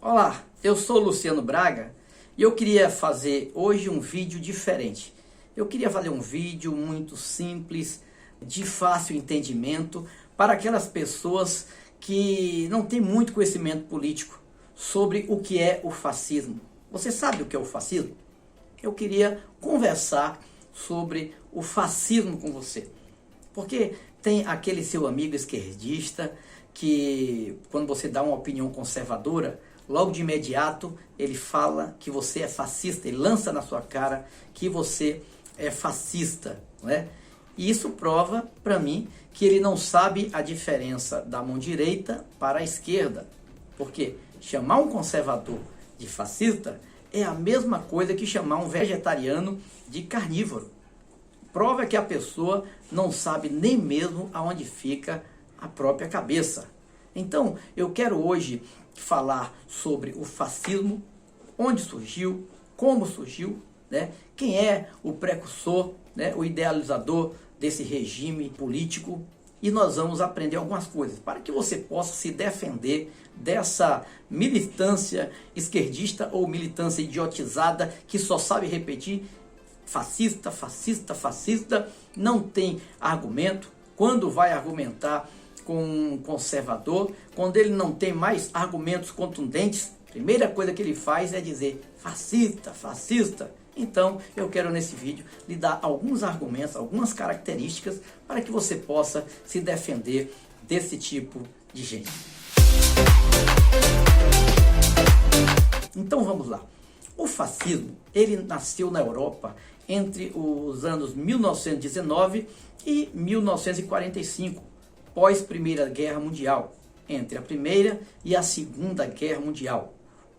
Olá, eu sou Luciano Braga e eu queria fazer hoje um vídeo diferente. Eu queria fazer um vídeo muito simples, de fácil entendimento, para aquelas pessoas que não têm muito conhecimento político sobre o que é o fascismo. Você sabe o que é o fascismo? Eu queria conversar sobre o fascismo com você. Porque tem aquele seu amigo esquerdista que, quando você dá uma opinião conservadora, logo de imediato ele fala que você é fascista, ele lança na sua cara que você é fascista, não é? E isso prova para mim que ele não sabe a diferença da mão direita para a esquerda. Porque chamar um conservador de fascista é a mesma coisa que chamar um vegetariano de carnívoro. Prova que a pessoa não sabe nem mesmo aonde fica a própria cabeça. Então, eu quero hoje falar sobre o fascismo, onde surgiu, como surgiu, né? Quem é o precursor, né? O idealizador desse regime político. E nós vamos aprender algumas coisas para que você possa se defender dessa militância esquerdista ou militância idiotizada que só sabe repetir fascista, fascista, fascista, não tem argumento. Quando vai argumentar com um conservador, quando ele não tem mais argumentos contundentes, a primeira coisa que ele faz é dizer fascista, fascista. Então, eu quero nesse vídeo lhe dar alguns argumentos, algumas características para que você possa se defender desse tipo de gente. Então, vamos lá. O fascismo, ele nasceu na Europa entre os anos 1919 e 1945, pós Primeira Guerra Mundial, entre a Primeira e a Segunda Guerra Mundial.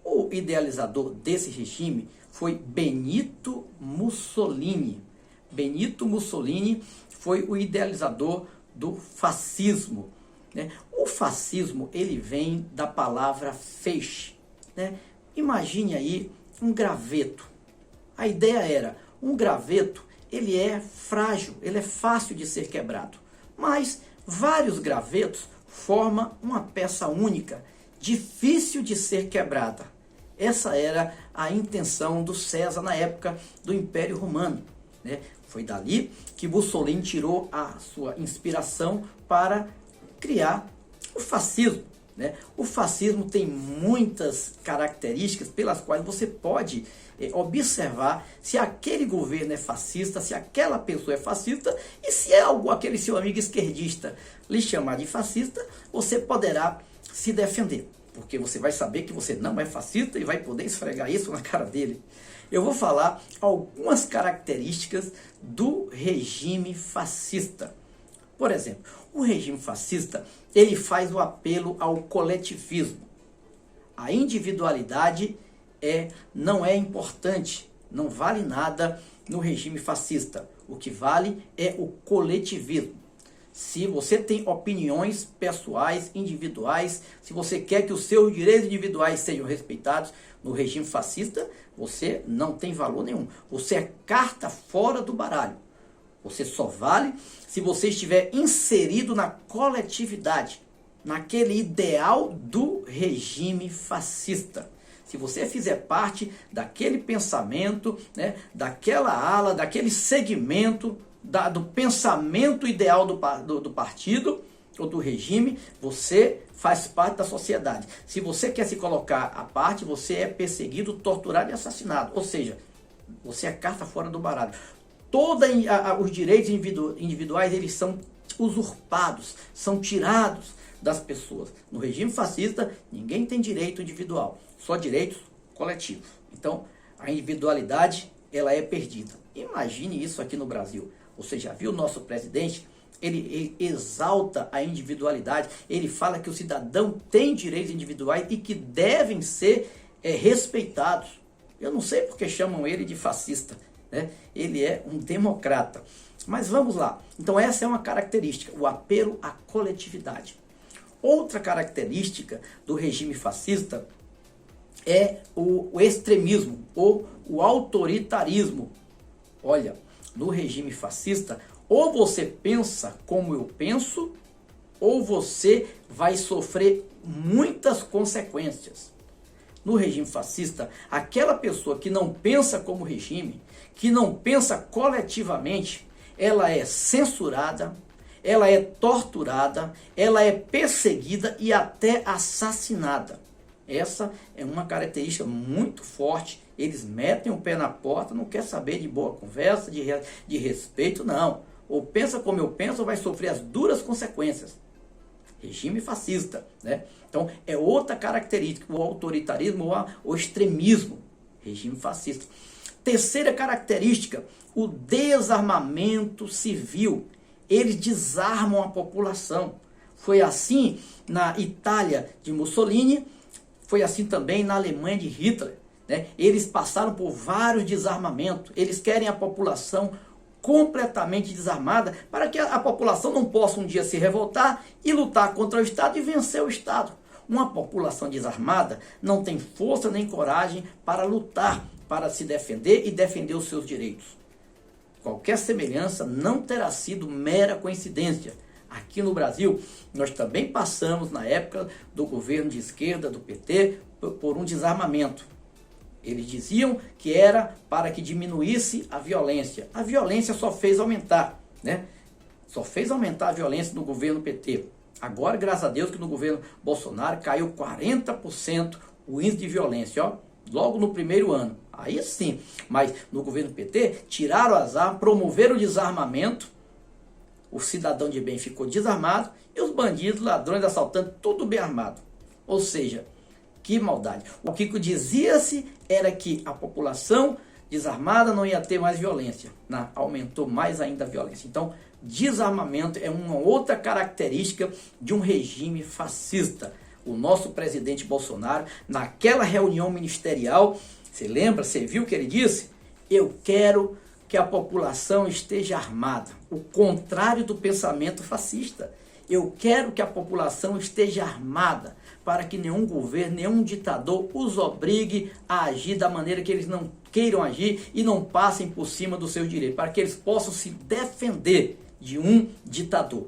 O idealizador desse regime foi Benito Mussolini. Benito Mussolini foi o idealizador do fascismo, né? O fascismo, ele vem da palavra feixe, né? Imagine aí um graveto. A ideia era, um graveto, ele é frágil, ele é fácil de ser quebrado. Mas vários gravetos formam uma peça única, difícil de ser quebrada. Essa era a intenção do César na época do Império Romano, né? Foi dali que Mussolini tirou a sua inspiração para criar o fascismo, né? O fascismo tem muitas características pelas quais você pode observar se aquele governo é fascista, se aquela pessoa é fascista, e se é aquele seu amigo esquerdista lhe chamar de fascista, você poderá se defender. Porque você vai saber que você não é fascista e vai poder esfregar isso na cara dele. Eu vou falar algumas características do regime fascista. Por exemplo, o regime fascista, ele faz o apelo ao coletivismo. A individualidade não é importante, não vale nada no regime fascista. O que vale é o coletivismo. Se você tem opiniões pessoais, individuais, se você quer que os seus direitos individuais sejam respeitados, no regime fascista, você não tem valor nenhum. Você é carta fora do baralho. Você só vale se você estiver inserido na coletividade, naquele ideal do regime fascista. Se você fizer parte daquele pensamento, né, daquela ala, daquele segmento, do pensamento ideal do partido ou do regime, você faz parte da sociedade. Se você quer se colocar à parte, você é perseguido, torturado e assassinado. Ou seja, você é carta fora do baralho. Todos os direitos individuais, eles são usurpados, são tirados das pessoas. No regime fascista, ninguém tem direito individual, só direitos coletivos. Então, a individualidade, ela é perdida. Imagine isso aqui no Brasil. Você já viu o nosso presidente? Ele exalta a individualidade, ele fala que o cidadão tem direitos individuais e que devem ser respeitados. Eu não sei porque chamam ele de fascista, né? Ele é um democrata. Mas vamos lá. Então essa é uma característica, o apelo à coletividade. Outra característica do regime fascista é o extremismo ou o autoritarismo. Olha, no regime fascista, ou você pensa como eu penso, ou você vai sofrer muitas consequências. No regime fascista, aquela pessoa que não pensa como regime, que não pensa coletivamente, ela é censurada, ela é torturada, ela é perseguida e até assassinada. Essa é uma característica muito forte. Eles metem o pé na porta, não quer saber de boa conversa, de respeito, não. Ou pensa como eu penso, ou vai sofrer as duras consequências. Regime fascista, né? Então, é outra característica, o autoritarismo ou o extremismo. Regime fascista. Terceira característica, o desarmamento civil. Eles desarmam a população. Foi assim na Itália de Mussolini, foi assim também na Alemanha de Hitler, né? Eles passaram por vários desarmamentos. Eles querem a população completamente desarmada para que a população não possa um dia se revoltar e lutar contra o Estado e vencer o Estado. Uma população desarmada não tem força nem coragem para lutar, para se defender e defender os seus direitos. Qualquer semelhança não terá sido mera coincidência. Aqui no Brasil, nós também passamos, na época do governo de esquerda, do PT, por um desarmamento. Eles diziam que era para que diminuísse a violência. A violência só fez aumentar, né? Só fez aumentar a violência no governo PT. Agora, graças a Deus, que no governo Bolsonaro caiu 40% o índice de violência, ó, logo no primeiro ano. Aí sim, mas no governo PT, tiraram as armas, promoveram o desarmamento, o cidadão de bem ficou desarmado e os bandidos, ladrões, assaltantes, tudo bem armado. Ou seja, que maldade. O que dizia-se era que a população desarmada não ia ter mais violência. Não, aumentou mais ainda a violência. Então, desarmamento é uma outra característica de um regime fascista. O nosso presidente Bolsonaro, naquela reunião ministerial, você lembra, você viu o que ele disse? Eu quero que a população esteja armada. O contrário do pensamento fascista. Eu quero que a população esteja armada para que nenhum governo, nenhum ditador os obrigue a agir da maneira que eles não queiram agir e não passem por cima dos seus direitos, para que eles possam se defender de um ditador.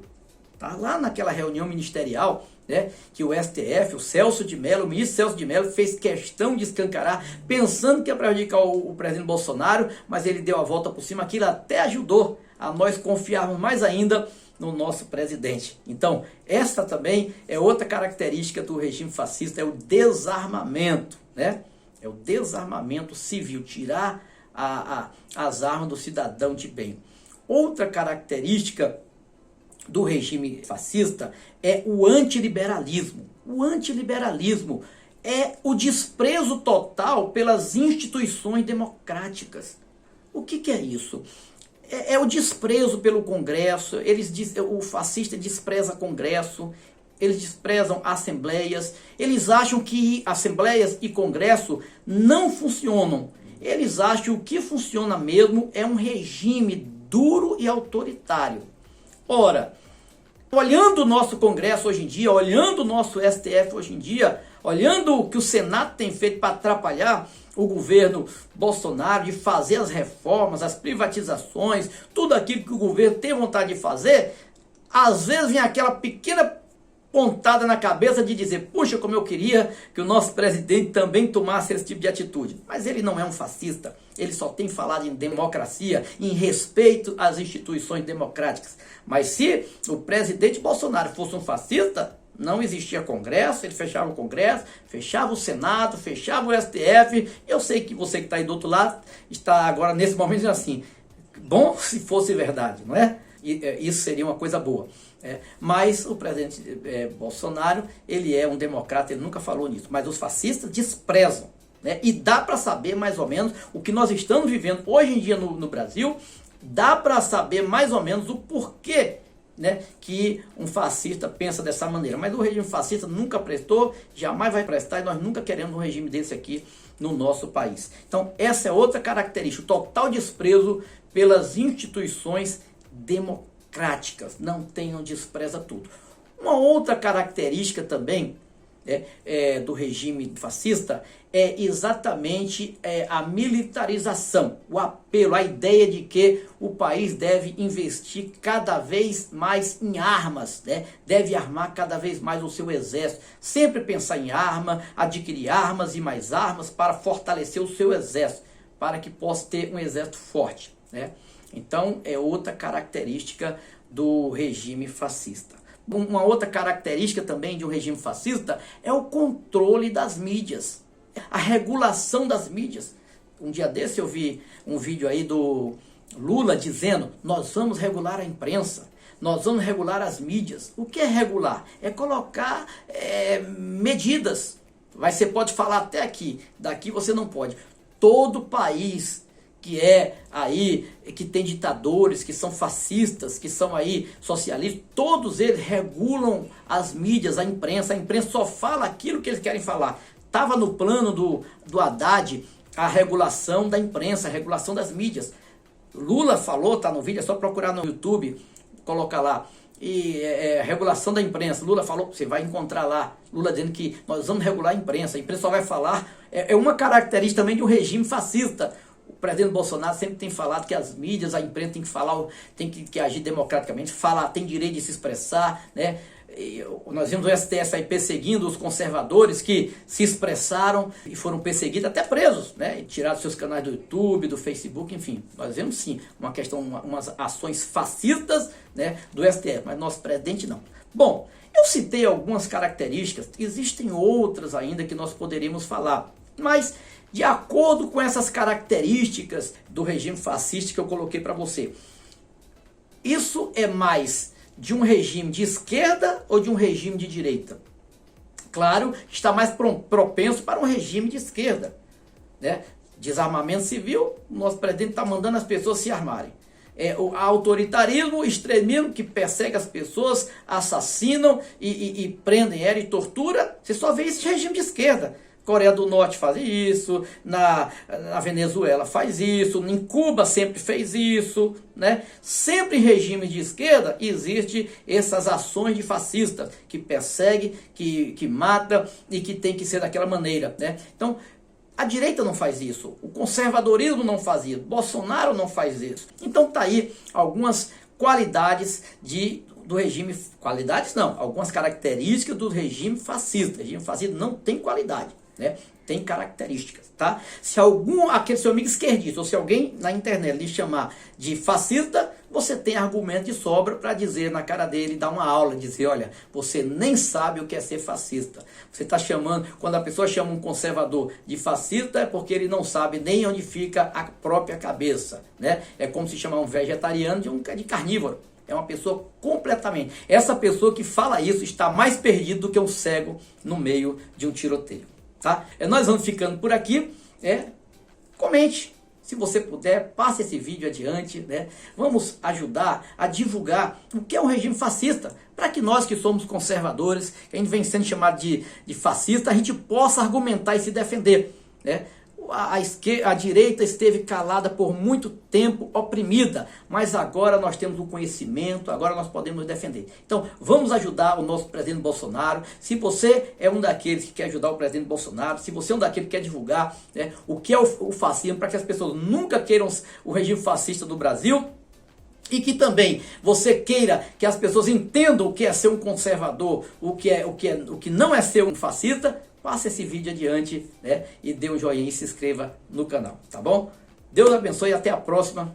Tá lá naquela reunião ministerial, né, que o STF, o ministro Celso de Mello fez questão de escancarar, pensando que ia prejudicar o presidente Bolsonaro, mas ele deu a volta por cima. Aquilo até ajudou a nós confiarmos mais ainda no nosso presidente. Então, esta também é outra característica do regime fascista, é o desarmamento, né? É o desarmamento civil, tirar as armas do cidadão de bem. Outra característica do regime fascista é o antiliberalismo. O antiliberalismo é o desprezo total pelas instituições democráticas. O que é isso? É o desprezo pelo Congresso. O fascista despreza Congresso, eles desprezam assembleias, eles acham que assembleias e Congresso não funcionam. Eles acham que o que funciona mesmo é um regime duro e autoritário. Ora, olhando o nosso Congresso hoje em dia, olhando o nosso STF hoje em dia, olhando o que o Senado tem feito para atrapalhar o governo Bolsonaro, de fazer as reformas, as privatizações, tudo aquilo que o governo tem vontade de fazer, às vezes vem aquela pequena pontada na cabeça de dizer, puxa, como eu queria que o nosso presidente também tomasse esse tipo de atitude. Mas ele não é um fascista, ele só tem falado em democracia, em respeito às instituições democráticas. Mas se o presidente Bolsonaro fosse um fascista, não existia Congresso, ele fechava o Congresso, fechava o Senado, fechava o STF. Eu sei que você que está aí do outro lado está agora nesse momento dizendo assim, bom se fosse verdade, não é? Isso seria uma coisa boa. Mas o presidente Bolsonaro, ele é um democrata, ele nunca falou nisso. Mas os fascistas desprezam, né? E dá para saber mais ou menos o que nós estamos vivendo hoje em dia no Brasil, dá para saber mais ou menos o porquê, né, que um fascista pensa dessa maneira. Mas o regime fascista nunca prestou, jamais vai prestar, e nós nunca queremos um regime desse aqui no nosso país. Então essa é outra característica, o total desprezo pelas instituições democráticas. Não tenham, despreza tudo. Uma outra característica também do regime fascista é exatamente a militarização, o apelo, a ideia de que o país deve investir cada vez mais em armas, deve armar cada vez mais o seu exército, sempre pensar em arma, adquirir armas e mais armas para fortalecer o seu exército, para que possa ter um exército forte. Então é outra característica do regime fascista. Uma outra característica também de um regime fascista é o controle das mídias, a regulação das mídias. Um dia desse eu vi um vídeo aí do Lula dizendo: nós vamos regular a imprensa, nós vamos regular as mídias. O que é regular? É colocar medidas. Você pode falar até aqui, daqui você não pode. Todo país que tem ditadores, que são fascistas, que são aí socialistas, todos eles regulam as mídias, a imprensa só fala aquilo que eles querem falar. Estava no plano do Haddad a regulação da imprensa, a regulação das mídias. Lula falou, tá no vídeo, é só procurar no YouTube, colocar lá. Regulação da imprensa. Lula falou, você vai encontrar lá, Lula dizendo que nós vamos regular a imprensa só vai falar. É uma característica também de um regime fascista. O presidente Bolsonaro sempre tem falado que as mídias, a imprensa tem que falar, tem que agir democraticamente, falar, tem direito de se expressar, nós vimos o STF aí perseguindo os conservadores que se expressaram e foram perseguidos, até presos, e tiraram seus canais do YouTube, do Facebook, enfim. Nós vemos sim umas ações fascistas, do STF, mas nosso presidente não. Bom, eu citei algumas características, existem outras ainda que nós poderíamos falar, mas de acordo com essas características do regime fascista que eu coloquei para você, isso é mais de um regime de esquerda ou de um regime de direita? Claro, está mais propenso para um regime de esquerda. Desarmamento civil, o nosso presidente está mandando as pessoas se armarem. O autoritarismo, o extremismo que persegue as pessoas, assassinam e prendem e tortura, você só vê esse regime de esquerda. Coreia do Norte faz isso, na Venezuela faz isso, em Cuba sempre fez isso, Sempre em regimes de esquerda existe essas ações de fascistas que persegue, que mata e que tem que ser daquela maneira, Então, a direita não faz isso, o conservadorismo não faz isso, Bolsonaro não faz isso. Então tá aí algumas qualidades do regime, qualidades não, algumas características do regime fascista. O regime fascista não tem qualidade. Tem características, tá? Se aquele seu amigo esquerdista, ou se alguém na internet lhe chamar de fascista, você tem argumento de sobra para dizer na cara dele, dar uma aula, dizer: olha, você nem sabe o que é ser fascista. Você está chamando, quando a pessoa chama um conservador de fascista, é porque ele não sabe nem onde fica a própria cabeça, É como se chamar um vegetariano de carnívoro. É uma pessoa completamente... Essa pessoa que fala isso está mais perdido do que um cego no meio de um tiroteio. Tá? Nós vamos ficando por aqui. Comente, se você puder, passe esse vídeo adiante. Vamos ajudar a divulgar o que é um regime fascista, para que nós que somos conservadores, que a gente vem sendo chamado de fascista, a gente possa argumentar e se defender. A direita esteve calada por muito tempo, oprimida, mas agora nós temos o conhecimento, agora nós podemos defender. Então vamos ajudar o nosso presidente Bolsonaro. Se você é um daqueles que quer ajudar o presidente Bolsonaro, se você é um daqueles que quer divulgar o que é o fascismo, para que as pessoas nunca queiram o regime fascista do Brasil, e que também você queira que as pessoas entendam o que é ser um conservador, o que não é ser um fascista, passe esse vídeo adiante, e dê um joinha e se inscreva no canal, tá bom? Deus abençoe e até a próxima.